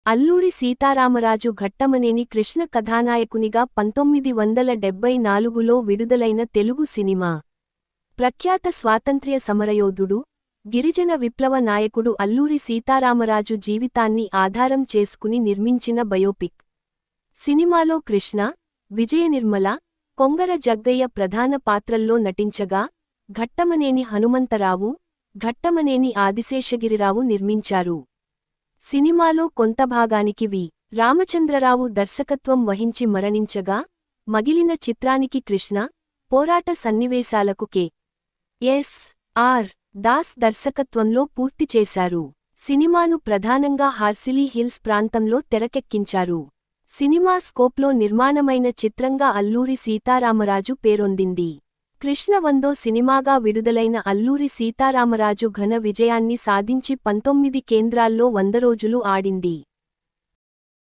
అల్లూరి సీతారామరాజు ఘట్టమనేని కృష్ణ కథానాయకునిగా 1974లో విడుదలైన తెలుగు సినిమా. ప్రఖ్యాత స్వాతంత్ర్య సమరయోధుడు, గిరిజన విప్లవ నాయకుడు అల్లూరి సీతారామరాజు జీవితాన్ని ఆధారం చేసుకుని నిర్మించిన బయోపిక్. సినిమాలో కృష్ణ, విజయనిర్మల, కొంగర జగ్గయ్య ప్రధాన పాత్రల్లో నటించగా, ఘట్టమనేని హనుమంతరావు, ఘట్టమనేని ఆదిశేషగిరిరావు నిర్మించారు. సినిమాలో కొంత భాగానికి వి. రామచంద్రరావు దర్శకత్వం వహించి మరణించగా, మగిలిన చిత్రానికి కృష్ణ, పోరాట సన్నివేశాలకు కె. ఎస్. ఆర్. దాస్ దర్శకత్వంలో పూర్తి చేశారు. సినిమాను ప్రధానంగా హార్సిలీ హిల్స్ ప్రాంతంలో తెరకెక్కించారు. సినిమా స్కోప్లో నిర్మాణమైన చిత్రంగా అల్లూరి సీతారామరాజు పేరొందింది. కృష్ణ 1వ సినిమాగా విడుదలైన అల్లూరి సీతారామరాజు ఘన విజయాన్ని సాధించి 19 కేంద్రాల్లో 100 రోజులు ఆడింది.